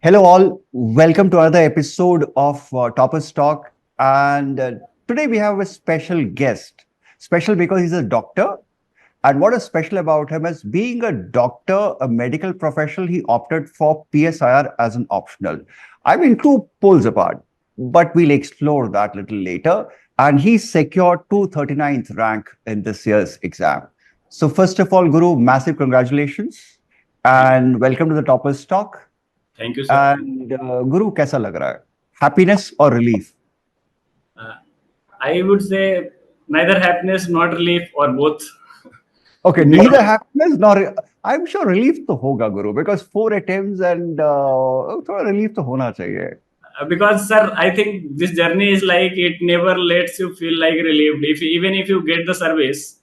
Hello, all. Welcome to another episode of Toppers Talk. And today we have a special guest. Special because he's a doctor. And what is special about him is being a doctor, a medical professional, he opted for PSIR as an optional. I mean, two poles apart, but we'll explore that a little later. And he secured 239th rank in this year's exam. So, first of all, Guru, massive congratulations and welcome to the Toppers Talk. Thank you, sir. And गुरु कैसा लग रहा है? Happiness or relief? I would say neither happiness nor relief or both. Okay, neither happiness nor I'm sure relief तो होगा गुरु because 4 attempts and थोड़ा relief तो होना चाहिए. Because sir, I think this journey is like it never lets you feel like relieved. Even if you get the service,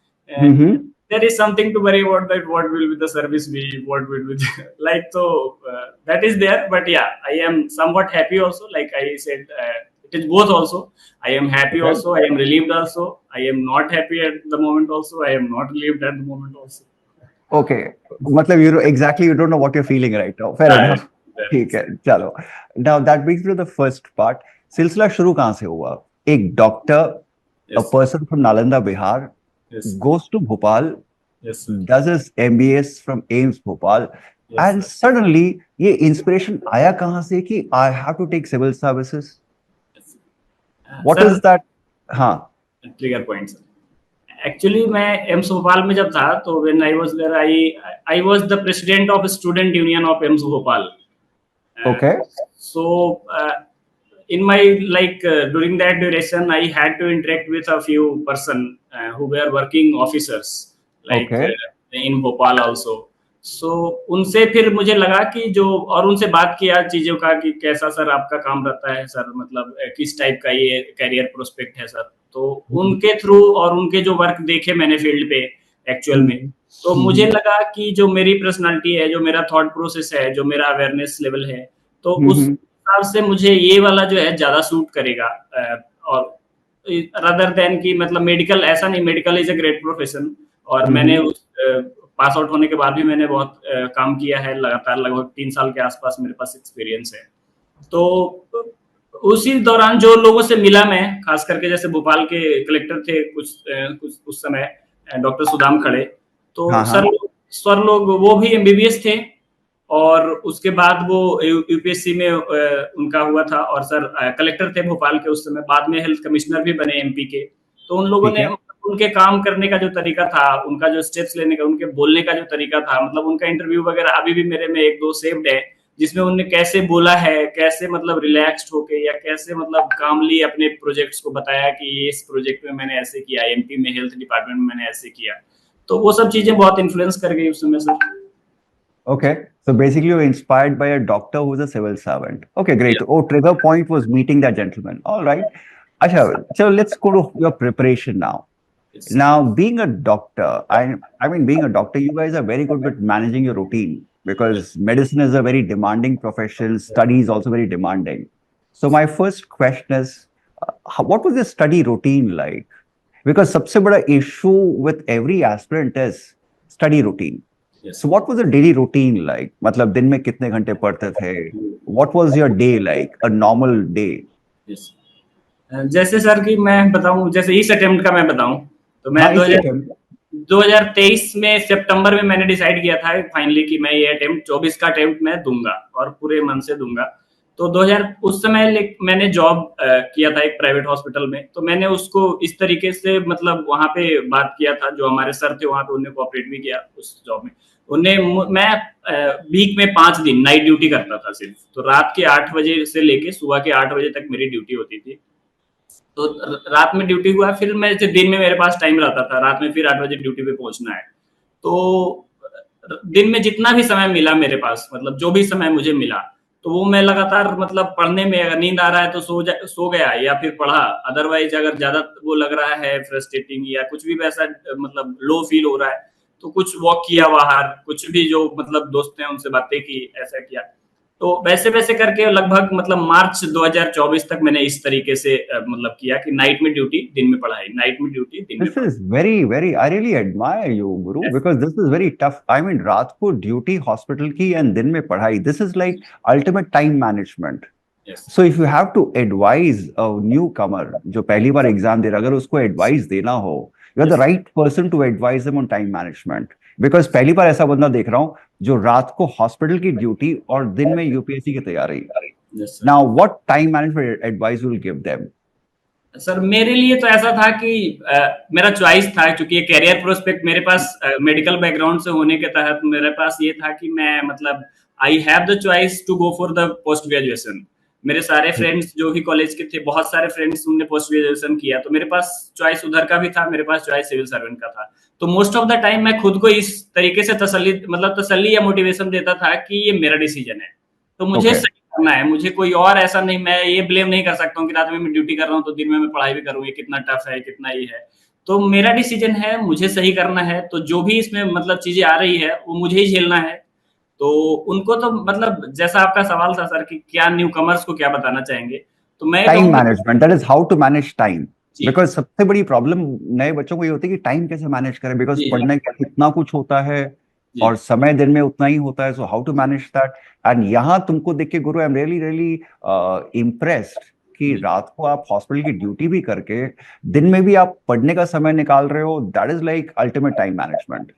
there is something to worry about that. What will be the service be? What will be like? So that is there. But yeah, I am somewhat happy also. Like I said, it is both also. I am happy also. I am relieved also. I am not happy at the moment also. I am not relieved at the moment also. Okay, मतलब you don't know what you're feeling right now. Fair enough. ठीक है, चलो. Now that brings me to the first part. सिलसिला शुरू कहाँ से हुआ? एक doctor, a person from Nalanda, Bihar, goes to Bhopal, does his MBS from AIIMS Bhopal, and suddenly ये inspiration आया कहाँ से कि I have to take civil services? What is that? हाँ. Trigger point, sir. Actually, मैं AIIMS Bhopal में जब था तो when I was there, I was the president of student union of AIIMS Bhopal. Okay. So in my during that duration, I had to interact with a few person who were working officers in Bhopal also. So उनसे फिर मुझे लगा कि जो और उनसे बात किया चीजों का कि कैसा सर आपका काम रहता है सर, मतलब किस टाइप का ये कैरियर प्रोस्पेक्ट है सर. तो उनके थ्रू और उनके जो वर्क देखे मैंने फील्ड पे एक्चुअल में, तो मुझे लगा कि जो मेरी पर्सनालिटी है, जो मेरा थॉट प्रोसेस है, जो मेरा अवेयरनेस लेवल है, तो उस हिसाब से मुझे ये वाला जो है ज्यादा सूट करेगा. और रदर देन की मतलब मेडिकल ऐसा नहीं, medical is a great profession और मैंने पास आउट होने के बाद भी मैंने बहुत काम किया है लगातार. लगभग 3 साल के आसपास मेरे पास एक्सपीरियंस है. तो उसी दौरान जो लोगों से मिला मैं, खास करके जैसे भोपाल के कलेक्टर थे कुछ उस समय डॉक्टर सुदाम खड़े, तो सर लोग वो भी एमबीबीएस थे और उसके बाद वो यूपीएससी में उनका हुआ था और सर कलेक्टर थे भोपाल के उस समय, बाद में हेल्थ कमिश्नर भी बने एमपी के. तो उन लोगों ने उनके काम करने का जो तरीका था, उनका जो स्टेप्स लेने का, उनके बोलने का जो तरीका था, मतलब उनका इंटरव्यू वगैरह अभी भी मेरे में 1-2 सेव्ड है, जिसमें उन्होंने कैसे बोला है, कैसे मतलब रिलैक्स्ड होके या कैसे मतलब कामली अपने प्रोजेक्ट्स को बताया कि इस प्रोजेक्ट में मैंने ऐसे किया, एमपी में हेल्थ डिपार्टमेंट में मैंने ऐसे किया. तो वो सब चीजें बहुत इन्फ्लुएंस कर गई उस समय sir. Okay, so basically you were inspired by a doctor who's a civil servant. Okay, great. Yeah. Oh, trigger point was meeting that gentleman. All right. Asha, so let's go to your preparation now. Yes. Now, being a doctor, I mean, being a doctor, you guys are very good with managing your routine because medicine is a very demanding profession. Study is also very demanding. So my first question is, what was your study routine like? Because सबसे बड़ा issue with every aspirant is study routine. Yes. So what was the daily routine like? मतलब दिन में कितने घंटे पढ़ते थे? What was your day like? A normal day? Yes. जैसे सर कि मैं बताऊं, जैसे इस अटेम्प्ट का मैं बताऊं तो मैं 2023 में सितंबर में मैंने डिसाइड किया था फाइनली कि मैं ये अटेम्प्ट 24 का अटेम्प्ट मैं दूंगा और पूरे मन से दूंगा. तो 2000 उस समय मैंने जॉब किया था एक प्राइवेट हॉस्पिटल में, तो मैंने उसको इस तरीके से मतलब वहां पे बात किया था, जो हमारे सर थे वहां पे उन्हें कोऑपरेट भी किया उस जॉब में. मैं वीक में 5 दिन नाइट ड्यूटी करता था सिर्फ, तो रात के 8 बजे से लेके सुबह के 8 बजे तक मेरी ड्यूटी होती थी. तो रात में ड्यूटी हुआ, फिर मैं दिन में मेरे पास टाइम रहता था, रात में फिर 8 बजे ड्यूटी पे पहुंचना है. तो दिन में जितना भी समय मिला मेरे पास, मतलब जो भी समय मुझे मिला, तो वो मैं लगातार मतलब पढ़ने में, अगर नींद आ रहा है तो सो गया या फिर पढ़ा, अदरवाइज अगर ज्यादा वो लग रहा है फ्रस्ट्रेटिंग या कुछ भी वैसा मतलब लो फील हो रहा है तो कुछ वॉक किया बाहर, कुछ भी जो मतलब दोस्त हैं उनसे बातें की, ऐसा किया. तो वैसे वैसे करके लगभग मतलब मार्च 2024 तक मैंने इस तरीके से मतलब किया कि नाइट में ड्यूटी, दिन में पढ़ाई, नाइट में ड्यूटी, दिन में This पढ़ाई। is very, I really admire you, Guru, Yes. because this is very tough. I mean, रात को ड्यूटी हॉस्पिटल की and दिन में पढ़ाई. This is like ultimate time management. Yes. So if you have to advise a newcomer जो पहली बार exam दे रहा है, अगर उसको एडवाइस देना हो, you are the Yes. right person to advise them on time management. Because पहली बार ऐसा बंदा देख रहा हूँ जो रात को हॉस्पिटल की ड्यूटी और दिन में यूपीएससी की तैयारी. Yes, sir. Now, what time management advice will give them? Sir मेरे लिए तो ऐसा था कि मेरा चॉइस था, क्योंकि कैरियर प्रोस्पेक्ट मेरे पास मेडिकल बैकग्राउंड से होने के तहत मेरे पास ये था कि मैं मतलब I have the choice to go for the post graduation. मेरे सारे फ्रेंड्स जो भी कॉलेज के थे, बहुत सारे फ्रेंड्स उन्होंने पोस्ट ग्रेजुएशन किया, तो मेरे पास चॉइस उधर का भी था, मेरे पास चॉइस सिविल सर्वेंट का था। तो मोस्ट ऑफ द टाइम मैं खुद को इस तरीके से तसल्ली या मोटिवेशन देता था कि ये मेरा डिसीजन है, तो मुझे Okay. सही करना है, मुझे कोई और ऐसा नहीं, मैं ये ब्लेम नहीं कर सकता हूँ कि रात में मैं ड्यूटी कर रहा हूँ तो दिन में मैं पढ़ाई भी करूँ, ये कितना टफ है, कितना ये है। तो मेरा डिसीजन है, मुझे सही करना है, तो जो भी इसमें मतलब चीजें आ रही है वो मुझे ही झेलना है। तो उनको तो मतलब जैसा आपका सवाल था सर कि क्या न्यू कमर्स को क्या बताना चाहेंगे, तो मैं टाइम कहूँगा management, that is how to manage time. जी बिकॉज सबसे बड़ी प्रॉब्लम नए बच्चों को ये होती है कि टाइम कैसे मैनेज करें, बिकॉज जी पढ़ने का इतना कुछ होता है जी और समय दिन में उतना ही होता है. So how to manage that. And यहाँ तुमको देख के गुरु, I am really really impressed कि जी। रात को आप हॉस्पिटल की ड्यूटी भी करके दिन में भी आप पढ़ने का समय निकाल रहे हो. That is like ultimate time management.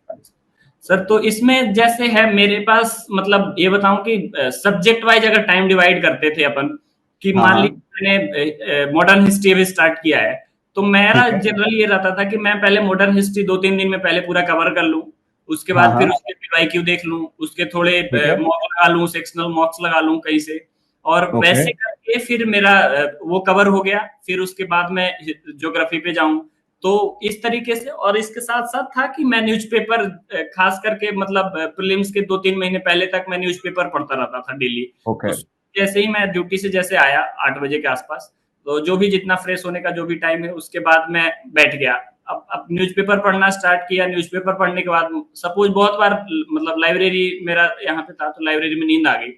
Sir तो इसमें जैसे है मेरे पास, मतलब ये बताऊं कि सब्जेक्ट वाइज अगर टाइम डिवाइड करते थे अपन, कि हाँ, मान हाँ. लीजिए मैंने मॉडर्न हिस्ट्री अभी स्टार्ट किया है, तो मेरा ठीक है. जनरली ये रहता था कि मैं पहले मॉडर्न हिस्ट्री 2-3 दिन में पहले पूरा कवर कर लूं, उसके हाँ, बाद फिर हाँ. उसके पीवाईक्यू देख लूं, उसके थोड़े ठीक है. मॉक लगा लूं, सेक्शनल मॉक्स लगा लूं कहीं से, और ओके. वैसे करके फिर मेरा वो कवर हो गया। फिर उसके बाद मैं ज्योग्राफी पे जाऊं, तो इस तरीके से। और इसके साथ साथ था कि मैं न्यूज़पेपर खास करके मतलब प्रीलिम्स के 2-3 महीने पहले तक मैं न्यूज़पेपर पढ़ता रहता था डेली। ओके. तो जैसे ही मैं ड्यूटी से जैसे आया 8 बजे के आसपास, तो जो भी जितना फ्रेश होने का जो भी टाइम है, उसके बाद मैं बैठ गया। अब न्यूज़पेपर पढ़ना स्टार्ट किया। न्यूज़पेपर पढ़ने के बाद सपोज बहुत बार मतलब लाइब्रेरी मेरा यहाँ पे था, तो लाइब्रेरी में नींद आ गई,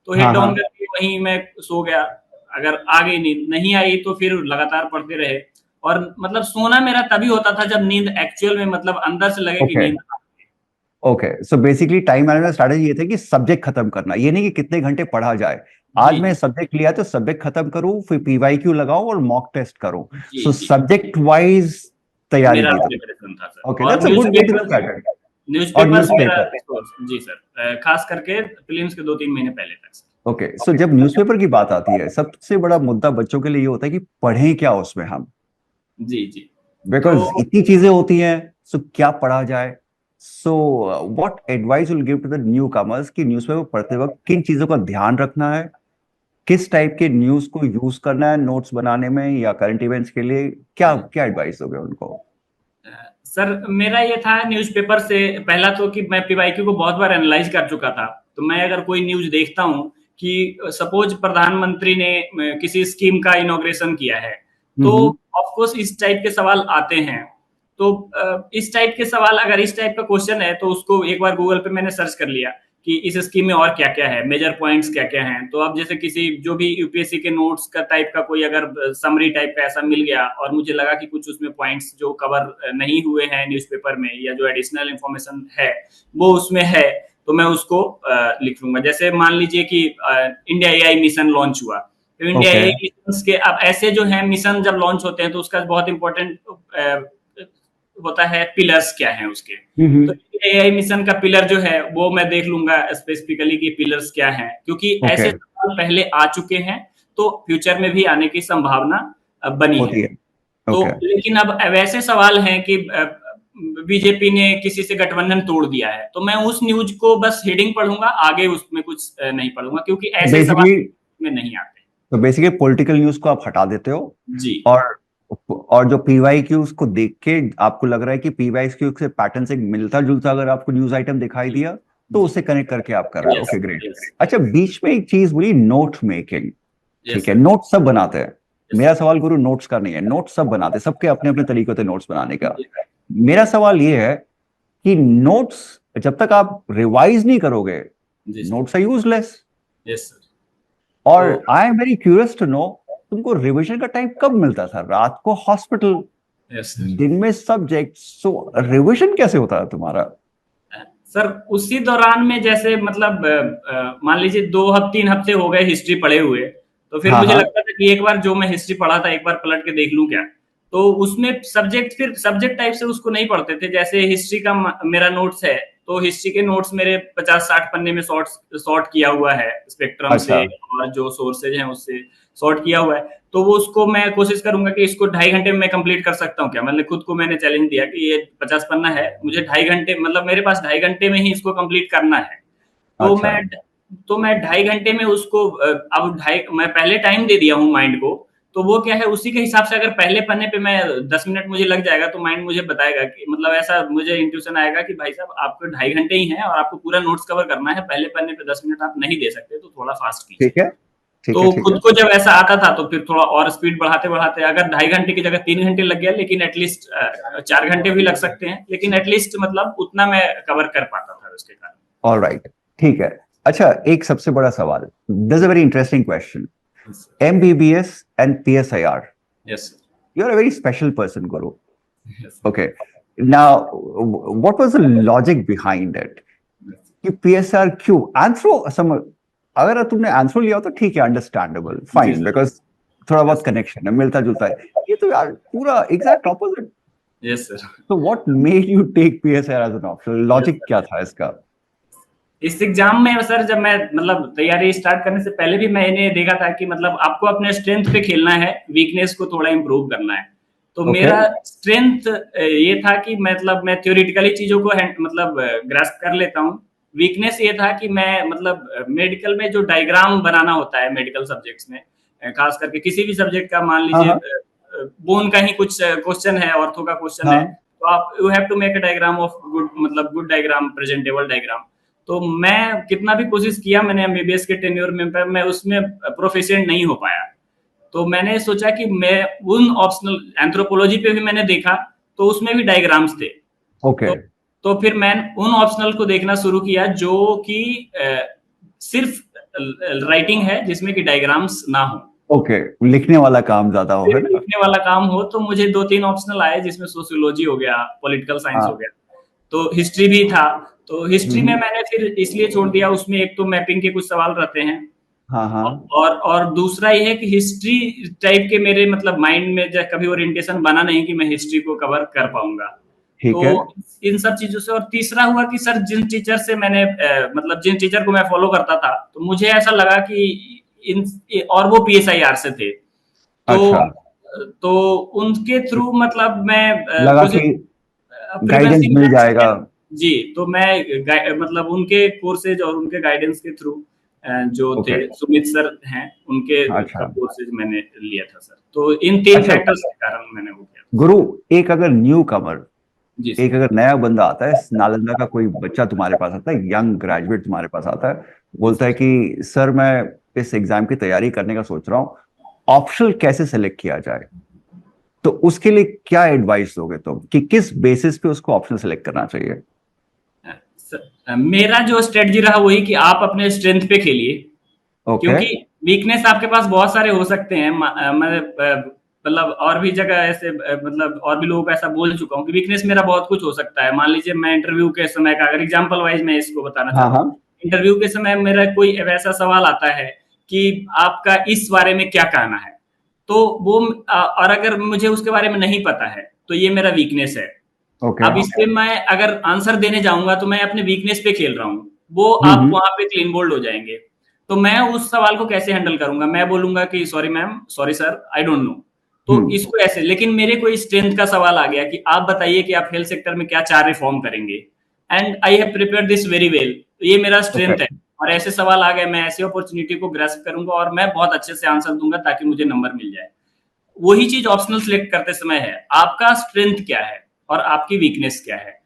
तो हेड हाँ, डाउन हाँ. करके वहीं मैं सो गया। अगर आ गई नींद, नहीं आई तो फिर लगातार पढ़ते रहे। और मतलब सोना मेरा तभी होता था जब नींद एक्चुअल में मतलब अंदर से लगे कि ओके. नींद आ गई। Okay, so basically time management strategy ये थे कि सब्जेक्ट खत्म करना, ये नहीं कि कितने घंटे पढ़ा जाए. आज जी मैं सब्जेक्ट लिया तो सब्जेक्ट खत्म करूं, फिर पीवाईक्यू लगाऊं और मॉक टेस्ट करूं. जी सो जी सब्जेक्ट वाइज तैयारी मेरा की तुम. प्रिपरेशन था सर। ओके, और that's a good way to newspaper, look at it. और न्यूज़पेपर्स मेरा न्यूज़पेपर. सोर्स जी सर, खास करके प्रीलिम्स के 2-3 महीने पहले तक सर। ओके, सो जब न्यूज़पेपर की बात आती है, सबसे बड़ा मुद्दा बच्चों के लिए ये होता है कि पढ़ें क्या उसमें हम, जी जी तो बिकॉज इतनी चीजें होती हैं. सो क्या पढ़ा जाए. So what advice will give to the new comers कि न्यूज़पेपर पढ़ते वक्त किन चीजों का ध्यान रखना है, किस टाइप के न्यूज को यूज करना है नोट्स बनाने में या करंट इवेंट्स के लिए, क्या क्या एडवाइस दोगे उनको? सर मेरा ये था न्यूज़पेपर से पहला तो कि मैं पीवाईक्यू को बहुत बार एनालाइज कर चुका था। तो मैं अगर कोई न्यूज देखता हूँ कि सपोज प्रधानमंत्री ने किसी स्कीम का इनॉग्रेशन किया है, तो ऑफ कोर्स इस टाइप के सवाल आते हैं। तो इस टाइप के सवाल, अगर इस टाइप का क्वेश्चन है, तो उसको एक बार गूगल पे मैंने सर्च कर लिया कि इस स्कीम में और क्या क्या है, मेजर पॉइंट्स क्या क्या हैं। तो अब जैसे किसी जो भी यूपीएससी के नोट्स का टाइप का कोई अगर समरी टाइप का ऐसा मिल गया और मुझे लगा कि कुछ उसमें पॉइंट्स जो कवर नहीं हुए हैं न्यूज़पेपर में, या जो एडिशनल इंफॉर्मेशन है वो उसमें है, तो मैं उसको लिख लूंगा। जैसे मान लीजिए कि इंडिया एआई मिशन लॉन्च हुआ, तो इंडिया ओके. एआई मिशन के अब ऐसे जो है मिशन जब लॉन्च होते हैं, तो उसका बहुत इंपॉर्टेंट होता है पिलर्स क्या हैं उसके। तो एआई मिशन का पिलर जो है वो मैं देख लूंगा स्पेसिफिकली कि पिलर्स क्या हैं, क्योंकि ऐसे ओके. सवाल पहले आ चुके हैं, तो फ्यूचर में भी आने की संभावना बनी होती है। है. तो ओके. लेकिन अब वैसे सवाल हैं कि बीजेपी ने किसी से गठबंधन तोड़ दिया है, तो मैं उस न्यूज को बस हेडिंग पढ़ूंगा, आगे उसमें कुछ नहीं पढ़ूंगा, क्योंकि ऐसे सवाल बेसिकली में नहीं आते। तो बेसिकली पॉलिटिकल न्यूज को आप हटा देते हो, जी और जो पीवाईक्यूज को देख के आपको लग रहा है कि पीवाईक्यू से पैटर्न से मिलता जुलता अगर आपको न्यूज आइटम दिखाई दिया, तो जी उससे कनेक्ट करके आप कर रहे हो. Yes okay, great. यस अच्छा, बीच में एक चीज बोली, नोट मेकिंग. यस ठीक है, नोट सब बनाते हैं. यस मेरा सवाल गुरु नोट्स का नहीं है, नोट सब बनाते हैं, सबके अपने अपने तरीके होते हैं नोट्स बनाने का. जी मेरा सवाल ये है कि नोट्स जब तक आप रिवाइज नहीं करोगे, जी notes are useless. Yes sir. और तो I am very curious to know, तुमको रिविजन का टाइम कब मिलता था? रात को हॉस्पिटल, यस सर। दिन में सब्जेक्ट, सो रिविजन कैसे होता है तुम्हारा? सर उसी दौरान में जैसे मतलब मान लीजिए 2 3 हफ्ते हो गए हिस्ट्री पढ़े हुए, तो फिर हाँ मुझे हाँ। लगता था कि एक बार जो मैं हिस्ट्री पढ़ा था एक बार पलट के देख लूं क्या। तो उसमें सब्जेक्ट फिर सब्जेक्ट टाइप से उसको नहीं पढ़ते थे। जैसे हिस्ट्री का मेरा नोट्स है, तो हिस्ट्री के नोट्स मेरे 50 60 पन्ने में सॉर्ट सॉर्ट किया हुआ है स्पेक्ट्रम अच्छा। से और जो सोर्सेज हैं उससे सॉर्ट किया हुआ है। तो वो उसको मैं कोशिश करूंगा कि इसको 2.5 घंटे में मैं कंप्लीट कर सकता हूँ क्या। मतलब खुद को मैंने चैलेंज दिया कि ये 50 पन्ना है, मुझे 2.5 घंटे, मतलब मेरे पास 2.5 घंटे में ही इसको कंप्लीट करना है। तो अच्छा। मैं 2.5 घंटे में उसको अब ढाई मैं पहले टाइम दे दिया हूँ माइंड को। तो वो क्या है, उसी के हिसाब से अगर पहले पन्ने पे मैं 10 मिनट मुझे लग जाएगा तो माइंड मुझे बताएगा कि मतलब ऐसा मुझे इंट्यूशन आएगा कि भाई साहब आपको 2.5 घंटे ही हैं और आपको पूरा नोट्स कवर करना है, पहले पन्ने पे 10 मिनट आप नहीं दे सकते, तो थोड़ा फास्ट कीजिए। ठीक है, ठीक है, तो ठीक है। खुद को जब ऐसा आता था तो फिर थोड़ा और स्पीड बढ़ाते बढ़ाते अगर 2.5 घंटे की जगह 3 घंटे लग गया, लेकिन एटलीस्ट 4 घंटे भी लग सकते हैं, लेकिन एटलीस्ट मतलब उतना मैं कवर कर पाता था उसके कारण। ऑल राइट, ठीक है। अच्छा, एक सबसे बड़ा सवाल, this is a very interesting question. MBBS and PSIR, yes you're a very special person, Guru. Sir. Okay. Now, what was the logic behind it? कि PSR क्यों? आंसर समझ, अगर तुमने आंसर लिया हो तो ठीक है, अंडरस्टैंडेबल, जी फाइन, सर। बिकॉज थोड़ा यस बहुत कनेक्शन है, मिलता जुलता है। ये तो यार पूरा एग्जैक्ट ऑपोजिट। Yes sir. तो what made you take PSR as an option? Yes logic क्या सर। था इसका? इस एग्जाम में सर जब मैं मतलब तैयारी स्टार्ट करने से पहले भी मैंने देखा था कि मतलब आपको अपने स्ट्रेंथ पे खेलना है, वीकनेस को थोड़ा इंप्रूव करना है। तो ओके। मेरा स्ट्रेंथ ये था कि मतलब मैं थ्योरेटिकली चीजों को मतलब ग्रास्प कर लेता हूँ। वीकनेस ये था कि मैं मतलब मेडिकल में जो डायग्राम बनाना होता है मेडिकल सब्जेक्ट्स में, खास करके किसी भी सब्जेक्ट का मान हाँ लीजिए हाँ बोन का ही कुछ क्वेश्चन है, ऑर्थो का क्वेश्चन है, हाँ। तो आप you have to make a diagram of good, मतलब गुड डायग्राम, प्रेजेंटेबल डायग्राम। तो मैं कितना भी कोशिश किया मैंने एमबीबीएस के टेन्योर में, पर मैं उसमें प्रोफिशिएंट नहीं हो पाया। तो मैंने सोचा कि मैं उन ऑप्शनल एंथ्रोपोलॉजी पे भी मैंने देखा, तो उसमें भी डायग्राम्स थे। ओके। तो फिर मैं उन ऑप्शनल को देखना शुरू किया जो कि सिर्फ राइटिंग है जिसमें कि डायग्राम्स ना हो, ओके, लिखने वाला काम ज्यादा हो, है सिर्फ ना? लिखने वाला काम हो। तो मुझे 2 3 ऑप्शनल आए जिसमें सोशियोलॉजी हो गया, पॉलिटिकल साइंस हो हाँ। गया, तो हिस्ट्री भी था। तो हिस्ट्री में हम्म। मैंने फिर इसलिए छोड़ दिया, उसमें एक तो मैपिंग के कुछ सवाल रहते हैं, हाँ हाँ। और दूसरा ये है कि हिस्ट्री टाइप के मेरे मतलब माइंड में कभी ओरिएंटेशन बना नहीं कि मैं हिस्ट्री को कवर कर पाऊंगा। ठीक है। तो इन सब चीजों से, और तीसरा हुआ कि सर जिन टीचर से मैंने मतलब जिन टीचर को मैं फॉलो करता था, तो मुझे ऐसा लगा कि इन, और वो PSIR से थे, तो अच्छा, उनके थ्रू मतलब मैं लगा कोशिश कि गाइडेंस फ्रीलांसिंग मिल कर जाएगा। सके। जी, तो मैं मतलब उनके कोर्सेज और उनके गाइडेंस के थ्रू जो थे ओके। सुमित सर हैं, उनके अच्छा। कोर्सेज मैंने लिया था सर। तो इन 3 अच्छा फैक्टर्स के कारण मैंने वो किया था। गुरु, एक अगर न्यू कमर, जी एक सर। अगर नया बंदा आता है, नालंदा का कोई बच्चा तुम्हारे पास आता है, यंग ग्रेजुएट तुम्हारे पास आता है, जी बोलता है सर। कि सर मैं इस एग्जाम की तैयारी करने का सोच रहा हूँ, ऑप्शनल कैसे सेलेक्ट किया जाए? तो उसके लिए क्या एडवाइस दोगे तुम कि किस बेसिस पे उसको ऑप्शनल सेलेक्ट करना चाहिए? मेरा जो स्ट्रेटजी रहा वही कि आप अपने स्ट्रेंथ पे खेलिए, ओके। क्योंकि वीकनेस आपके पास बहुत सारे हो सकते हैं। मैं मतलब और भी जगह ऐसे मतलब और भी लोगों को ऐसा बोल चुका हूँ कि वीकनेस मेरा बहुत कुछ हो सकता है। मान लीजिए मैं इंटरव्यू के समय का अगर एग्जांपल वाइज मैं इसको बताना हाँ चाहता हाँ। हूँ, इंटरव्यू के समय मेरा कोई ऐसा सवाल आता है कि आपका इस बारे में क्या कहना है, तो वो और अगर मुझे उसके बारे में नहीं पता है तो ये मेरा वीकनेस है। ओके। अब इससे मैं अगर आंसर देने जाऊंगा तो मैं अपने वीकनेस पे खेल रहा हूँ, वो आप हम्म। वहां पे क्लीन बोल्ड हो जाएंगे। तो मैं उस सवाल को कैसे हैंडल करूंगा, मैं बोलूंगा कि sorry ma'am, sorry sir, I don't know. तो हम्म। इसको ऐसे, लेकिन मेरे कोई स्ट्रेंथ का सवाल आ गया कि आप बताइए कि आप हेल्थ सेक्टर में क्या 4 रिफॉर्म करेंगे, and I have prepare this very well, तो ये मेरा ओके। स्ट्रेंथ है। और ऐसे सवाल आ गए, मैं ऐसी अपॉर्चुनिटी को ग्रास्प करूंगा और मैं बहुत अच्छे से आंसर दूंगा ताकि मुझे नंबर मिल जाए। वही चीज ऑप्शनल सिलेक्ट करते समय है, आपका स्ट्रेंथ क्या है और आपकी वीकनेस क्या है,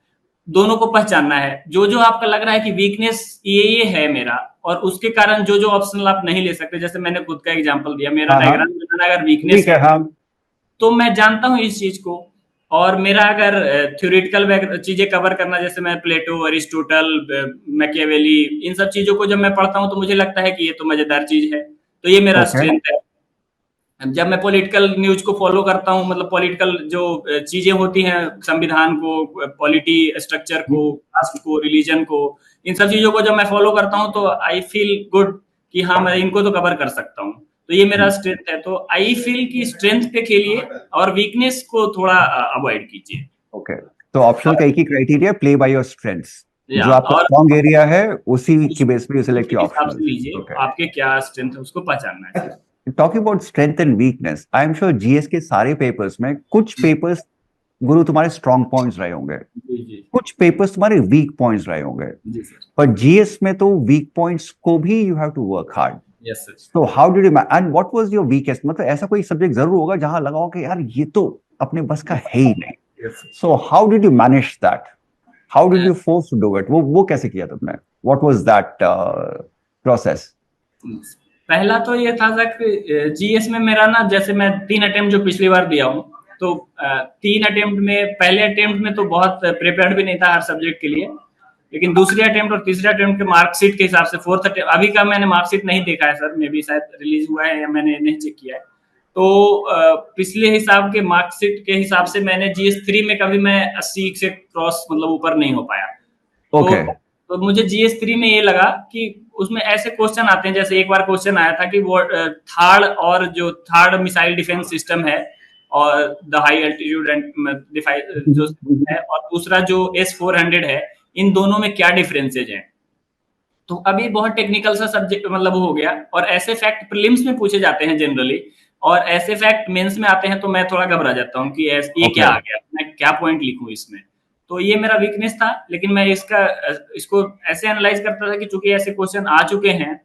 दोनों को पहचानना है। जो जो आपका लग रहा है कि वीकनेस ये है मेरा, और उसके कारण जो जो ऑप्शनल आप नहीं ले सकते, जैसे मैंने खुद का एग्जांपल दिया, मेरा हाँ हाँ। डायग्राम बनाना अगर वीकनेस ठीक है। है हाँ। तो मैं जानता हूं इस चीज को और मेरा अगर थ्योरेटिकल चीजें कवर करना, जैसे मैं प्लेटो, अरिस्टोटल, मैकियावेली, इन सब चीजों को जब मैं पढ़ता हूँ तो मुझे लगता है कि ये तो मजेदार चीज है, तो ये मेरा ओके स्ट्रेंथ है। जब मैं पॉलिटिकल न्यूज को फॉलो करता हूँ, मतलब पॉलिटिकल जो चीजें होती हैं, संविधान को, पॉलिटी स्ट्रक्चर को, कास्ट को, रिलीजन को, इन सब चीजों को जब मैं फॉलो करता हूँ तो आई फील गुड कि हाँ मैं इनको तो कवर कर सकता हूँ, तो ये मेरा स्ट्रेंथ है। तो आई फील कि स्ट्रेंथ पे खेलिए और वीकनेस को थोड़ा अवॉइड कीजिए। ओके। तो ऑप्शनल का एक ही criteria, play by your strengths. या जो आपका और स्ट्रॉन्ग एरिया है उसी की बेस पे यू सिलेक्ट उसके योर हिसाब ऑप्शनल। से लीजिए, ओके। आपके क्या स्ट्रेंथ है उसको पहचानना है। Talking about strength and weakness, I am sure GS के सारे पेपर्स में कुछ पेपर्स गुरु तुम्हारे स्ट्रॉन्ग पॉइंट्स रहे होंगे, जी जी कुछ पेपर्स तुम्हारे वीक पॉइंट्स रहे होंगे, जी सर। पर जीएस में तो वीक पॉइंट्स को भी you have to work hard. Yes sir. So how did you and what was your weakest? मतलब ऐसा कोई सब्जेक्ट जरूर होगा जहां लगा हो कि यार ये तो अपने बस का है ही नहीं। Yes sir. So how did you manage that? How did you force to do it? वो कैसे किया तुमने? What was that process? पहला तो ये था सर, जीएस में मेरा ना, जैसे मैं 3 अटेम्प्ट जो पिछली बार दिया हूँ, तो 3 अटेम्प्ट में, पहले अटेम्प्ट में तो बहुत प्रिपेयर्ड भी नहीं था हर सब्जेक्ट के लिए, लेकिन दूसरे अटेम्प्ट और तीसरे अटेम्प्ट के मार्कशीट के हिसाब से, फोर्थ अटेम्प्ट अभी का मैंने मार्कशीट नहीं देखा है सर, मे बी शायद रिलीज हुआ है या मैंने नहीं चेक किया है, तो पिछले हिसाब के मार्कशीट के हिसाब से मैंने जीएस 3 में कभी मैं 80 से क्रॉस मतलब ऊपर नहीं हो पाया। Okay. तो मुझे जीएस 3 में ये लगा कि उसमें ऐसे क्वेश्चन आते हैं, जैसे एक बार क्वेश्चन आया था कि वो थर्ड, और जो थर्ड मिसाइल डिफेंस सिस्टम है और द हाई एल्टीट्यूड जो है, और दूसरा जो S-400 है, इन दोनों में क्या डिफरेंसेज हैं। तो अभी बहुत टेक्निकल सा सब्जेक्ट मतलब हो गया, और ऐसे फैक्ट प्रीलिम्स में पूछे जाते हैं जनरली, और ऐसे फैक्ट मेंस में आते हैं तो मैं थोड़ा घबरा जाता हूँ कि ये क्या आ गया, मैं क्या पॉइंट लिखूं इसमें। तो ये मेरा वीकनेस था, लेकिन मैं इसको ऐसे एनालाइज करता था कि चूंकि ऐसे क्वेश्चन आ चुके हैं,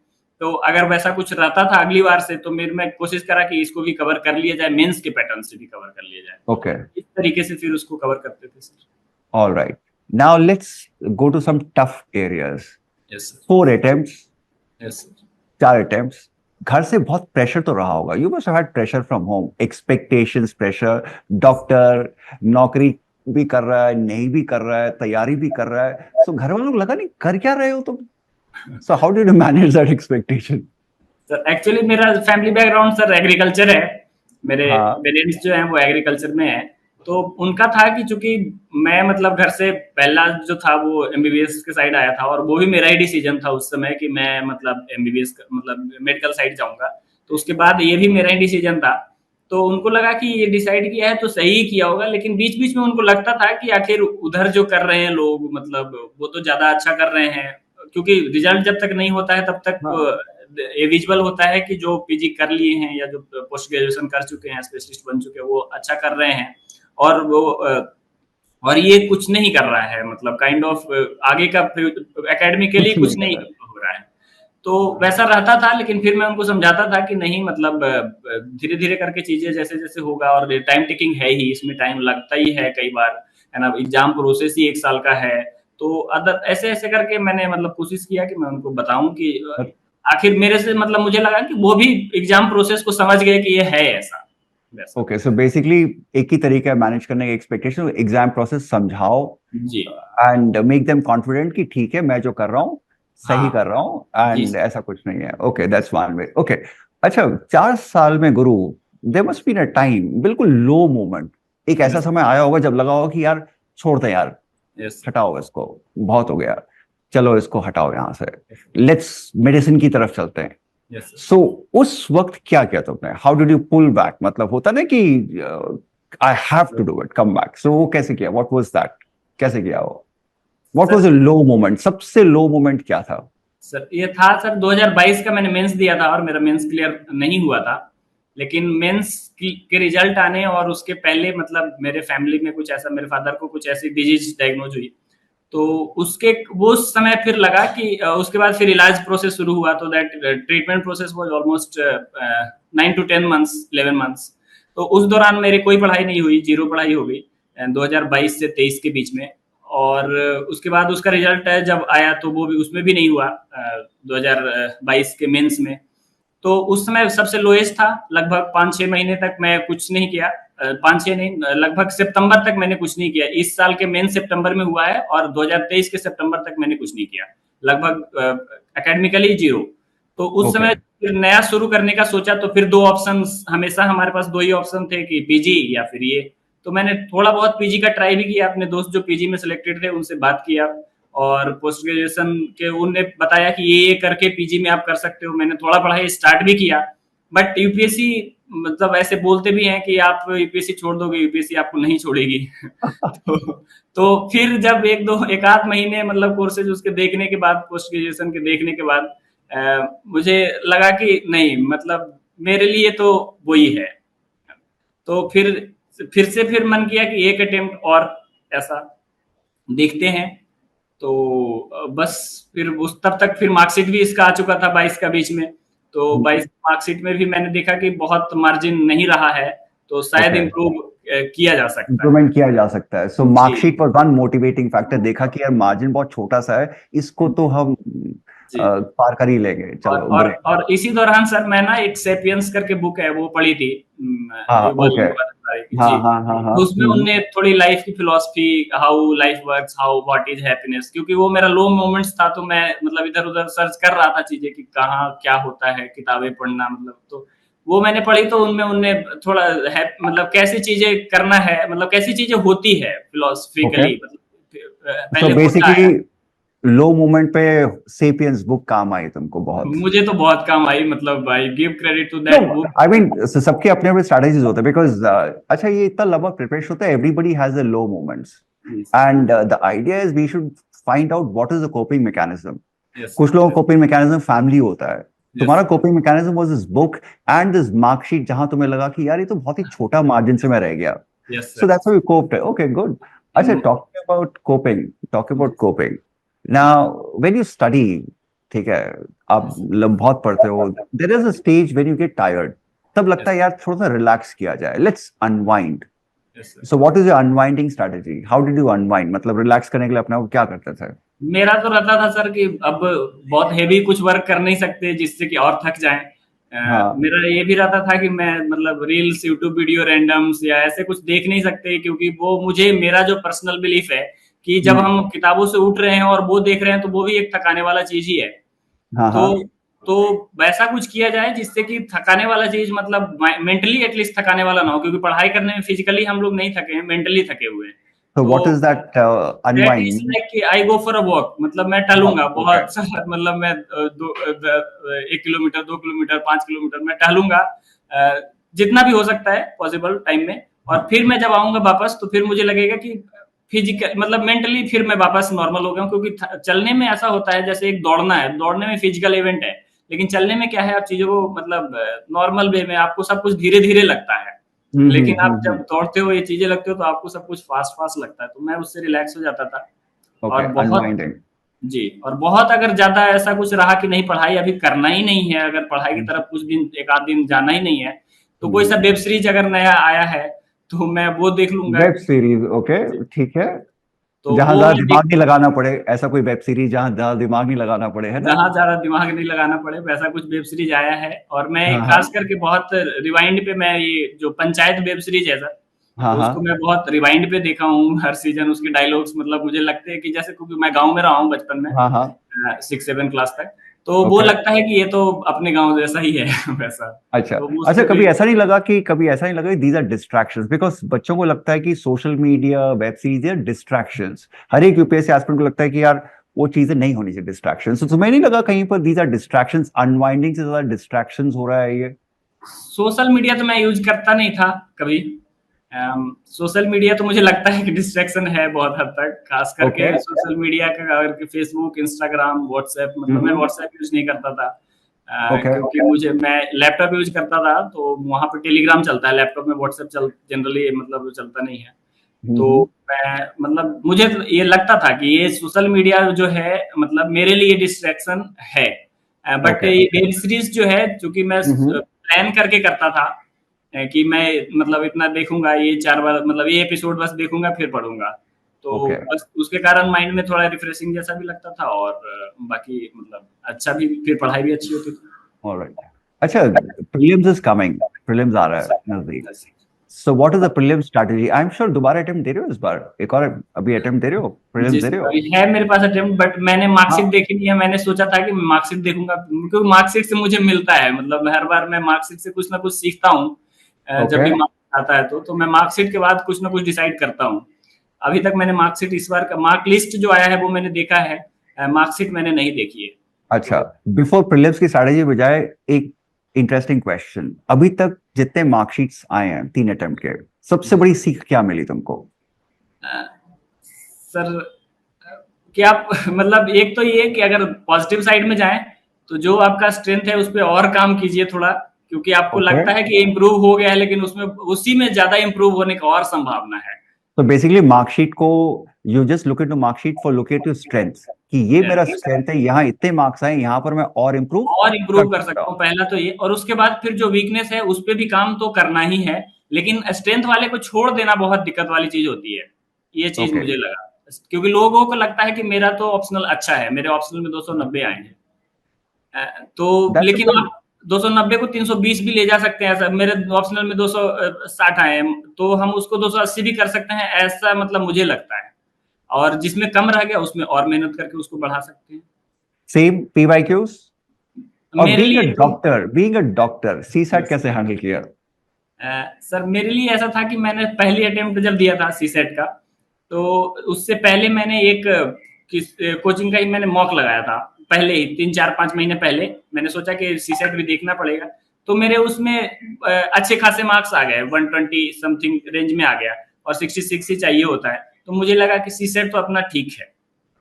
तो अगर वैसा कुछ रहता था अगली बार से, तो मैं कोशिश करा कि इसको भी कवर कर लिया जाए, मेंस के पैटर्न से भी कवर कर लिया जाए। Okay. इस तरीके से फिर उसको कवर करते थे sir. All right. Now let's go to some tough areas. Yes sir. 4 attempts, yes sir. 4 attempts. घर से बहुत प्रेशर तो रहा होगा। You must have had pressure from home, expectations, pressure. Doctor, नौकरी भी कर रहा है, नहीं भी कर रहा है, तैयारी भी कर रहा है, तो घर वालों को लगा नहीं कर क्या रहे हो तुम? So how did you manage that expectation? Sir actually मेरा फैमिली बैकग्राउंड सर एग्रीकल्चर है, मेरे हाँ। पेरेंट्स जो हैं वो एग्रीकल्चर में है, तो उनका था कि चूंकि मैं मतलब घर से पहला जो था वो एमबीबीएस के साइड आया था, और वो भी मेरा ही डिसीजन था उस समय कि मैं मतलब एमबीबीएस मतलब मेडिकल साइड जाऊंगा, तो उसके बाद ये भी मेरा ही डिसीजन था। तो उनको लगा कि ये डिसाइड किया है तो सही ही किया होगा, लेकिन बीच बीच में उनको लगता था कि आखिर उधर जो कर रहे हैं लोग, मतलब वो तो ज्यादा अच्छा कर रहे हैं, क्योंकि रिजल्ट जब तक नहीं होता है तब तक ये विजुअल होता है कि जो पीजी कर लिए हैं या जो पोस्ट ग्रेजुएशन कर चुके हैं, स्पेशलिस्ट बन चुके हैं, वो अच्छा कर रहे हैं, और वो और ये कुछ नहीं कर रहा है, मतलब काइंड ऑफ आगे का एकेडमिकली कुछ नहीं हो रहा है। तो वैसा रहता था, लेकिन फिर मैं उनको समझाता था कि नहीं, मतलब धीरे धीरे करके चीजें जैसे जैसे होगा, और टाइम टेकिंग है ही, इसमें टाइम लगता ही है कई बार, है ना, एग्जाम प्रोसेस ही 1 साल का है। तो अदर ऐसे ऐसे करके मैंने मतलब कोशिश किया कि मैं उनको बताऊं कि आखिर मेरे से, मतलब मुझे लगा कि वो भी एग्जाम प्रोसेस को समझ गए कि ये है ऐसा। ओके, सो बेसिकली एक ही तरीका है मैनेज करने का एक्सपेक्टेशन, एग्जाम प्रोसेस समझाओ जी। एंड मेक देम कॉन्फिडेंट कि ठीक है मैं जो कर रहा हूँ सही हाँ। कर रहा हूँ, जी एंड सर। ऐसा कुछ नहीं है। Okay, that's one way. Okay, अच्छा 4 साल में गुरु, there must been a time, बिल्कुल लो मोमेंट, एक ऐसा समय आया होगा जब लगा होगा कि यार छोड़ दे यार, यस हटाओ इसको, बहुत हो गया, चलो इसको हटाओ यहाँ से, लेट्स मेडिसिन की तरफ चलते हैं। यस सो उस वक्त क्या किया तुमने? How did you pull back? मतलब होता ना कि I have to do it, come back. So वो कैसे किया? What was that? कैसे किया वो? What was a low moment? सबसे लो मोमेंट क्या था? सर ये था सर 2022 का, मैंने मेंस दिया था और मेरा मेंस क्लियर नहीं हुआ था, लेकिन मेंस के रिजल्ट आने और उसके पहले मतलब मेरे फैमिली में कुछ ऐसा, मेरे फादर को कुछ ऐसी डिजीज डायग्नोज हुई, तो उसके वो समय फिर लगा कि उसके बाद फिर इलाज प्रोसेस शुरू हुआ, तो that treatment process was almost 9 to 10 months, 11 months. तो उस दौरान मेरी कोई पढ़ाई नहीं हुई, जीरो पढ़ाई हो गई 2022 से 23 के बीच में, और उसके बाद उसका रिजल्ट जब आया तो वो भी, उसमें भी नहीं हुआ 2022 के मेंस में। तो उस समय सबसे लोएस्ट था, लगभग 5-6 महीने तक मैं कुछ नहीं किया, 5-6 नहीं, लगभग सितंबर तक मैंने कुछ नहीं किया। इस साल के मेन सितंबर में हुआ है और 2023 के सितंबर तक मैंने कुछ नहीं किया, लगभग एकेडमिकली जीरो। तो उस Okay. समय फिर नया शुरू करने का सोचा, तो फिर दो ऑप्शन, हमेशा हमारे पास दो ही ऑप्शन थे कि पीजी या फिर ये। तो मैंने थोड़ा बहुत पीजी का ट्राई भी किया, अपने दोस्त जो पीजी में सिलेक्टेड थे उनसे बात किया, और पोस्ट ग्रेजुएशन के उनने बताया कि ये करके पीजी में आप कर सकते हो। मैंने थोड़ा पढ़ाई स्टार्ट भी किया, बट यूपीएससी मतलब ऐसे बोलते भी हैं कि आप यूपीएससी छोड़ दोगे, यूपीएससी आपको नहीं छोड़ेगी। तो फिर जब एक आध महीने मतलब कोर्सेज उसके देखने के बाद, पोस्ट ग्रेजुएशन के देखने के बाद, मुझे लगा कि नहीं, मतलब मेरे लिए तो वही है। तो फिर मन किया कि एक अटेम्प्ट और ऐसा देखते हैं। तो बस फिर उस तब तक फिर मार्कशीट भी इसका आ चुका था 22 का बीच में। तो 22 मार्कशीट में भी मैंने देखा कि बहुत मार्जिन नहीं रहा है, तो शायद Okay. इम्प्रूव किया जा सकता है। इम्प्रूवमेंट किया जा सकता है। सो जी। मार्कशीट पर वन मोटिवेटिंग फैक्टर देखा कि यार मार्जिन बहुत छोटा सा है, इसको तो हम जी। पार कर ही लेंगे, चलो और ग्रेट। और इसी दौरान सर मैं ना एक सेपियंस करके बुक है वो पढ़ी थी, हाँ, युval ओके। नोआ हरारी की। हाँ जी। हाँ हाँ हाँ। तो उसमें उनने थोड़ी लाइफ की philosophy, how life works, how what is happiness, क्योंकि वो मेरा लो मोमेंट्स था, तो मैं मतलब इधर उधर सर्च कर रहा था चीजें कि कहाँ क्या होता है, किताबें पढ़ना मतलब। तो वो मैंने पढ़ी, तो उनमें उनने थोड़ा है मतलब कैसी चीजें करना है, मतलब कैसी चीजें होती है ओके। फिलोसफिकली, मतलब सो पहले होता बेसिकली है। लो मोमेंट पे सेपियंस बुक काम आई तुमको बहुत। मुझे तो बहुत काम आई, मतलब I give credit to no, that book. I mean सबके अपने अपने स्ट्रेटेजीज होते हैं, बिकॉज अच्छा ये इतना लंबा प्रिपरेशन होता है, everybody has a low moments, and the idea is we should find out what is the coping mechanism. Yes कुछ लोगों का कोपिंग मैकेनिज्म फैमिली होता है, यस तुम्हारा coping mechanism was this book and this marksheet, जहां तुम्हें लगा कि यार ये तो बहुत ही छोटा मार्जिन से मैं रह गया। Yes So sir. that's how you coped. Okay, good. अच्छा, talking about coping. Now, when you study, ठीक है, आप बहुत पढ़ते हो, there is a stage when you get tired. तब लगता है यार थोड़ा सा रिलैक्स किया जाए, let's unwind. Yes sir. So what is your unwinding strategy? How did you unwind? मतलब रिलैक्स करने के लिए अपने आप क्या करते थे? मेरा तो रहता था सर कि अब बहुत हेवी कुछ वर्क कर नहीं सकते जिससे कि और थक जाएं। हाँ मेरा ये भी रहता था कि मैं मतलब रील्स, यूट्यूब वीडियो रैंडम्स या ऐसे कुछ देख नहीं सकते, क्योंकि वो मुझे, मेरा जो पर्सनल बिलीफ है कि जब हम किताबों से उठ रहे हैं और वो देख रहे हैं, तो वो भी एक थकाने वाला चीज ही है। हाँ तो हाँ। तो वैसा कुछ किया जाए जिससे कि थकाने वाला चीज, मतलब मेंटली एटलीस्ट थकाने वाला ना हो, क्योंकि पढ़ाई करने में फिजिकली हम लोग नहीं थके हैं, मेंटली थके हुए हैं। So तो what is that that is unwind? Like कि आई गो फॉर अ वॉक, मतलब मैं हाँ, टहलूंगा okay. बहुत सारा, मतलब मैं 1 किलोमीटर, 2 किलोमीटर, 5 किलोमीटर मैं टहलूंगा, जितना भी हो सकता है पॉसिबल टाइम में। और फिर मैं जब आऊंगा वापस, तो फिर मुझे लगेगा कि फिजिकल मतलब मेंटली फिर मैं वापस नॉर्मल हो गया हूँ, क्योंकि चलने में ऐसा होता है जैसे एक दौड़ना है, दौड़ने में फिजिकल इवेंट है, लेकिन चलने में क्या है, आप चीजों को मतलब नॉर्मल वे में आपको सब कुछ धीरे धीरे लगता है, लेकिन आप जब दौड़ते हो, ये चीजें लगते हो, तो आपको सब कुछ फास्ट फास्ट लगता है। तो मैं उससे रिलैक्स हो जाता था। Okay, और बहुत, unwinding. जी, और बहुत अगर ज्यादा ऐसा कुछ रहा कि नहीं पढ़ाई अभी करना ही नहीं है, अगर पढ़ाई की तरफ कुछ दिन, एक आध दिन जाना ही नहीं है, तो कोई सा वेब सीरीज अगर नया आया है, तो मैं वो देख लूंगा। वेब सीरीज, ओके, ठीक है। तो जहां वो ज्यादा मैं दिमाग नहीं लगाना पड़े, ऐसा कोई वेब सीरीज जहां ज्यादा दिमाग नहीं लगाना पड़े, है ना? जहाँ ज्यादा दिमाग नहीं लगाना पड़े, वैसा कुछ वेब सीरीज आया है। और मैं हाँ हाँ खास करके बहुत रिवाइंड पे, मैं ये जो पंचायत वेब सीरीज है सर, हाँ तो हाँ। उसको मैं बहुत रिवाइंड पे देखा हूँ, हर सीजन उसके डायलॉग्स, मतलब मुझे लगते हैं कि जैसे, क्योंकि मैं गांव में रहा हूँ बचपन में, हाँ हाँ। 6-7 क्लास तक, तो वो ओके। लगता है कि ये तो अपने गांव जैसा ही है। वैसा। अच्छा। तो वो अच्छा, उसको कभी देख। ऐसा नहीं लगा कि दीज आर डिस्ट्रैक्शंस? बिकॉज बच्चों को लगता है कि सोशल मीडिया, वेब सीरीज या डिस्ट्रैक्शंस, हर एक यूपीएससी एस्पिरेंट को लगता है कि यार वो चीजें नहीं होनी चाहिए डिस्ट्रैक्शन। तो तुम्हें नहीं लगा कहीं पर दीज आर डिस्ट्रैक्शंस, अनवाइंडिंग से ज्यादा डिस्ट्रैक्शंस हो रहा है ये? सोशल मीडिया तो मैं यूज करता नहीं था कभी। सोशल मीडिया तो मुझे लगता है कि डिस्ट्रैक्शन है बहुत हद तक, खास करके ओके। सोशल मीडिया का, अगर फेसबुक, इंस्टाग्राम, व्हाट्सएप, मतलब मैं व्हाट्सएप यूज नहीं करता था, ओके। क्योंकि मैं लैपटॉप यूज करता था, तो वहां पे टेलीग्राम चलता है, लैपटॉप में व्हाट्सएप जनरली मतलब चलता नहीं है। तो मैं मतलब मुझे तो ये लगता था कि ये सोशल मीडिया जो है, मतलब मेरे लिए डिस्ट्रैक्शन है। But okay. ये वेब सीरीज जो है, चूंकि मैं प्लान करके करता था, कि मैं मतलब इतना देखूंगा, ये 4 बार, मतलब ये एपिसोड बस देखूंगा फिर पढ़ूंगा, तो ओके। बस उसके कारण माइंड में थोड़ा रिफ्रेशिंग जैसा भी लगता था, और बाकी मतलब अच्छा भी, फिर पढ़ाई भी अच्छी होती थी। ऑलराइट। अच्छा, प्रीलिम्स इज कमिंग, प्रीलिम्स आ रहा है नजदीक। So what is the prelim strategy? I'm sure दोबारा अटेम्प्ट दे रहे हो इस बार, एक और अभी अटेम्प्ट दे रहे हो, प्रीलिम्स दे रहे हो? है मेरे पास अटेम्प्ट, बट मैंने मार्कशीट हाँ, देखी नहीं है। मैंने सोचा था कि मार्कशीट देखूंगा, क्योंकि मार्कशीट से मुझे मिलता है, मतलब हर बार मैं मार्कशीट से कुछ ना कुछ सीखता हूँ। जब ओके। भी मार्क्स आता है तो मैं मार्कशीट के बाद कुछ ना कुछ डिसाइड करता हूँ। अभी तक मैंने मार्कशीट, इस बार का मार्क लिस्ट जो आया है वो मैंने देखा है, मार्कशीट मैंने नहीं देखी है। अच्छा, तो बिफोर प्रीलिम्स की स्ट्रैटेजी बजाय एक इंटरेस्टिंग क्वेश्चन, अभी तक जितने मार्कशीट्स आए हैं 3 अटेम्प्ट के, सबसे बड़ी सीख क्या मिली तुमको? सर, क्या आप मतलब एक तो ये कि अगर पॉजिटिव साइड में जाएं तो जो आपका स्ट्रेंथ है उस पर और काम कीजिए थोड़ा, क्योंकि आपको ओके, लगता है कि इम्प्रूव हो गया है, लेकिन उसमें उसी में ज्यादा इम्प्रूव होने का और संभावना है। तो बेसिकली मार्कशीट को, you just look into marksheet for locate your strengths, कि ये मेरा स्ट्रेंथ है, यहाँ इतने मार्क्स आए, यहाँ पर मैं और इम्प्रूव और कर इम्प्रूव कर सकता सकता हूँ। हूँ, पहला तो ये। और उसके बाद फिर जो वीकनेस है उस पर भी काम तो करना ही है, लेकिन स्ट्रेंथ वाले को छोड़ देना बहुत दिक्कत वाली चीज होती है। ये चीज ओके, मुझे लगा, क्योंकि लोगों को लगता है कि मेरा तो ऑप्शनल अच्छा है, मेरे ऑप्शनल में 290 आए हैं। तो दैट्स लेकिन गुड। आप 290 को 320 भी ले जा सकते हैं। ऐसा मेरे ऑप्शनल में 260 आए हैं, तो हम उसको 280 भी कर सकते हैं, ऐसा मतलब मुझे लगता है। और जिसमें कम रह गया उसमें और मेहनत करके उसको बढ़ा सकते हैं। Same PYQs. और मेरे लिए तो being a doctor CSAT yes, कैसे हैंडल किया? सर मेरे लिए ऐसा था कि मैंने पहली अटेम्प्ट जब दिया था सी सेट का, तो उससे पहले मैंने एक किस कोचिंग का ही मैंने मॉक लगाया था। पहले ही 3 4 5 महीने पहले मैंने सोचा कि सी सेट भी देखना पड़ेगा। तो मेरे उसमें अच्छे खासे मार्क्स आ गए, 120 समथिंग रेंज में आ गया, और 66 ही चाहिए होता है। तो मुझे लगा कि सी सेट तो अपना ठीक है,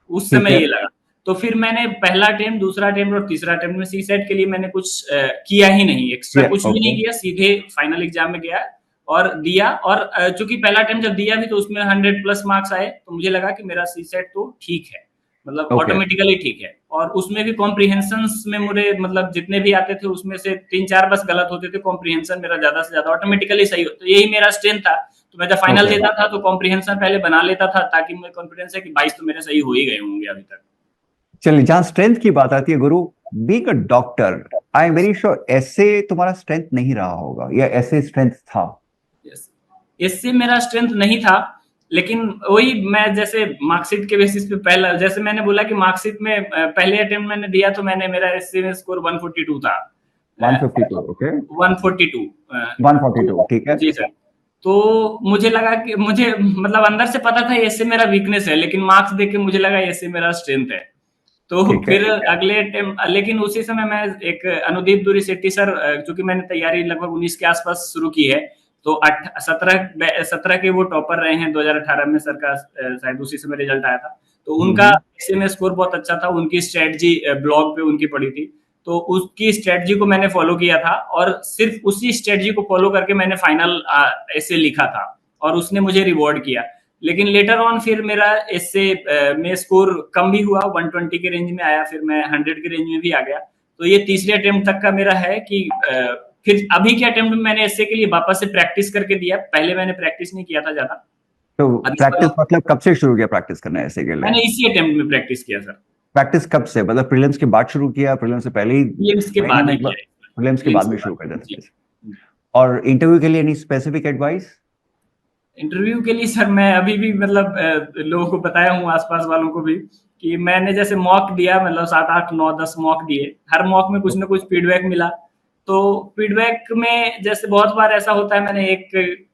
उस ठीक समय है। ये लगा। तो फिर मैंने पहला अटेम्प्ट, दूसरा अटेम्प्ट और तीसरा अटेम्प्ट में सी सेट के लिए मैंने कुछ किया ही नहीं, एक्स्ट्रा कुछ भी ओके, नहीं किया, सीधे फाइनल एग्जाम में गया और दिया। और चूंकि पहला अटेम्प्ट जब दिया भी तो उसमें 100+ मार्क्स आए, तो मुझे लगा कि मेरा सी सेट तो ठीक है, मतलब ओके, ऑटोमेटिकली ठीक है। और उसमें भी कॉम्प्रीहेंशन में मुझे, मतलब जितने भी आते थे उसमें से 3 4 बस गलत होते थे, कॉम्प्रीहेंशन मेरा ज्यादा से ज्यादा ऑटोमेटिकली सही हो, तो यही मेरा स्ट्रेंथ था। तो मैं जब फाइनल ओके। देता था तो कॉम्प्रीहेंशन पहले बना लेता था, ताकि मुझे कॉन्फिडेंस है कि 22 तो मेरे सही हो ही गए होंगे अभी तक। चलिए, जहां स्ट्रेंथ की बात आती है गुरु, being a doctor, I am very sure ऐसे तुम्हारा स्ट्रेंथ नहीं रहा होगा, या ऐसे स्ट्रेंथ था? यस, इससे मेरा स्ट्रेंथ नहीं था, लेकिन वही मैं जैसे मार्कशीट के बेसिस पे, पहला जैसे मैंने बोला कि मार्कशीट में पहले अटेम्प्ट मैंने दिया तो मैंने, मेरा एससी में स्कोर 142 था। 152, ओके। 142। 142, ठीक है। जी सर। तो मुझे लगा कि मुझे, मतलब अंदर से पता था ऐसे मेरा वीकनेस है, लेकिन मार्क्स देख के मुझे लगा ऐसे मेरा स्ट्रेंथ है। तो ठीक है। फिर अगले अटेम्प्ट, लेकिन उसी समय मैं एक अनुदीप दूरी शेट्टी सर, चूंकि मैंने तैयारी लगभग 19 के आसपास शुरू की है, तो 17 के वो टॉपर रहे हैं 2018 में सर का, शायद उसी समय रिजल्ट आया था। तो उनका हम्म। ऐसे में स्कोर बहुत अच्छा था, उनकी स्ट्रेटजी ब्लॉग पे उनकी पड़ी थी। तो उसकी स्ट्रेटजी को मैंने फॉलो किया था, और सिर्फ उसी स्ट्रेटजी को फॉलो करके मैंने फाइनल ऐसे लिखा था, और उसने मुझे रिवॉर्ड किया। लेकिन लेटर ऑन फिर मेरा इससे में स्कोर कम भी हुआ, 120 के रेंज में आया, फिर मैं 100 के रेंज में भी आ गया। तो ये तीसरे अटेम्प्ट तक का मेरा है कि फिर अभी के अटेम्प्ट में मैंने ऐसे के लिए वापस से प्रैक्टिस करके दिया। पहले मैंने प्रैक्टिस नहीं किया था ज्यादा। तो अब इस प्रैक्टिस बार मतलब कब से शुरू किया प्रैक्टिस करना ऐसे के लिए? मैंने इसी अटेम्प्ट में प्रैक्टिस किया सर। प्रैक्टिस कब से, मतलब प्रीलिम्स के बाद शुरू किया, प्रीलिम्स से पहले ही प्रीलिम्स के महीने बाद में ही एक बार? किया है। प्रीलिम्स के प्रीलिम्स बाद के में शुरू कर बाद देते जी। थे? और इंटरव्यू के लिए एनी स्पेसिफिक एडवाइस? इंटरव्यू के लिए सर मैं अभी भी, मतलब लोगों को बताया हूँ, आसपास वालों को भी, कि मैंने जैसे मॉक दिया, मतलब 7 8 9 10 मॉक दिए, हर मॉक में कुछ ना कुछ फीडबैक मिला। तो फीडबैक में जैसे बहुत बार ऐसा होता है, मैंने एक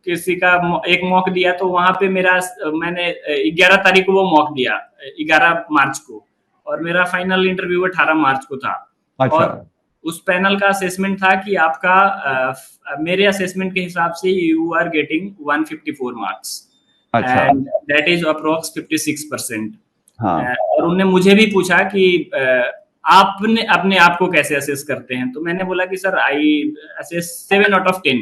किसी का एक मॉक दिया, तो वहां पे मेरा, मैंने 11 तारीख को वो मॉक दिया, 11 मार्च को, और मेरा फाइनल इंटरव्यू 18 मार्च को था। अच्छा। और उस पैनल का असेसमेंट था कि आपका, मेरे असेसमेंट के हिसाब से यू आर गेटिंग 154 मार्क्स, अच्छा। And that is approx 56%। हाँ। और उनने मुझे भी पूछा कि आपने अपने आप को कैसे असेस करते हैं, तो मैंने बोला कि sir I assess 7 out of 10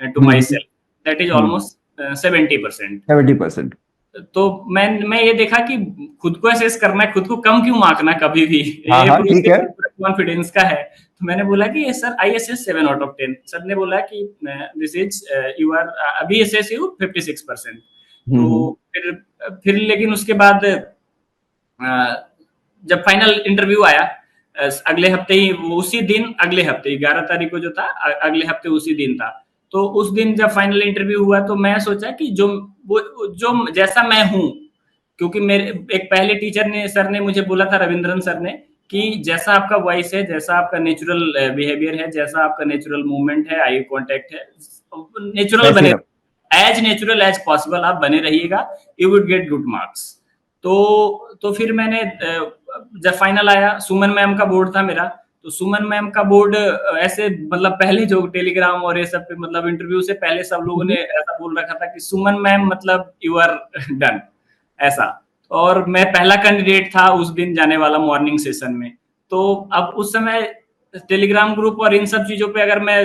to my hmm. Self, that is hmm. Almost 70%। 70%। तो मैं ये देखा कि खुद को असेस करना है, खुद को कम क्यों आंकना कभी भी, हाँ ये हाँ, ठीक है। प्रोसेस कॉन्फिडेंस का है। तो मैंने बोला कि sir I S 7 out of 10। Sir ने बोला कि दिस इज, यू आर अभी एस यू 56%। तो हम्म। फिर लेकिन उसके बाद जब फाइनल इंटरव्यू आया, अगले हफ्ते ही, वो उसी दिन, अगले हफ्ते 11 तारीख को जो था, अगले हफ्ते उसी दिन था। तो उस दिन जब फाइनल इंटरव्यू हुआ तो मैं सोचा कि जो जैसा मैं हूँ, क्योंकि मेरे एक पहले टीचर ने सर ने मुझे बोला था, रविंद्रन सर ने, कि जैसा आपका वॉइस है, जैसा आपका नेचुरल बिहेवियर है, जैसा आपका नेचुरल मूवमेंट है, आई कांटेक्ट है, नेचुरल वैसे बने, रहो। एज नेचुरल एज पॉसिबल आप बने रहिएगा, you would get good marks. तो फिर मैंने जब फाइनल आया, सुमन मैम का बोर्ड था मेरा, तो सुमन मैम का बोर्ड ऐसे मतलब पहले जो टेलीग्राम और ये सब पे मतलब इंटरव्यू से पहले सब लोगों ने ऐसा बोल रखा था कि सुमन मैम मतलब यू आर डन, ऐसा। और मैं पहला कैंडिडेट था उस दिन जाने वाला मॉर्निंग सेशन में। तो अब उस समय टेलीग्राम ग्रुप और इन सब चीजों पे अगर मैं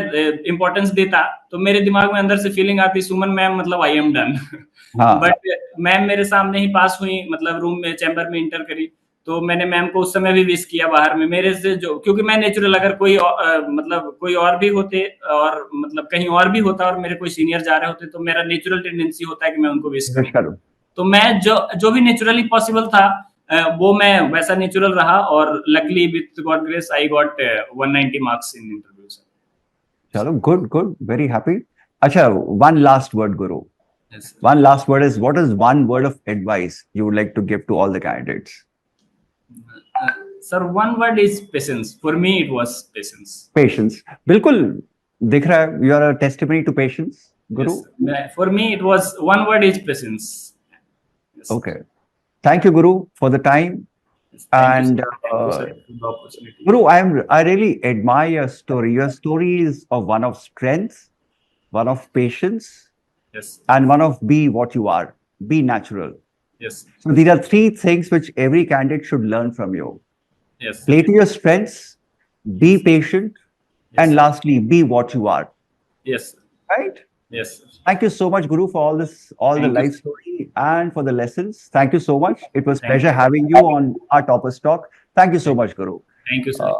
इंपॉर्टेंस देता तो मेरे दिमाग में अंदर से फीलिंग आती, सुमन मैम मतलब आई एम डन। हाँ बट मैम मेरे सामने ही पास हुई, मतलब रूम में चैम्बर में इंटर करी, तो मैंने मैम को उस समय भी विश किया बाहर में, मेरे से जो, क्योंकि मैं नेचुरल, अगर कोई मतलब कोई और भी होते और मतलब कहीं और भी होता और मेरे कोई सीनियर जा रहे होते तो मेरा नेचुरल टेंडेंसी होता है कि मैं उनको विश विश करूं। करो। तो मैं जो भी नेचुरली पॉसिबल था वो मैं वैसा नेचुरल रहा, और luckily with God grace I got 190 marks in interview sir. चलो, गुड गुड, वेरी हैप्पी। अच्छा, one last word, Guru. Yes, sir. One last word is, what is one word of advice you would like to give to all the candidates? Sir, one word is patience. For me, it was patience. Patience. बिल्कुल दिख रहा है, you are a testimony to patience, Guru. Yes. For me, it was one word is patience. Yes. Okay. Thank you, Guru, for the time. Yes, thank you, And sir. Thank you, sir, for the opportunity. Guru, I really admire your story. Your story is of one of strength, one of patience, Yes. and one of be what you are. Be natural. Yes. So these are three things which every candidate should learn from you. Yes. Play to your strengths, be patient, Yes. and lastly, be what you are. Yes. Right? Yes. Sir. Thank you so much, Guru, for all this, all the Thank you, life sir. story and for the lessons. Thank you so much. It was Thank pleasure you. having you on our Toppers Talk. Thank you so much, Guru. Thank you, sir.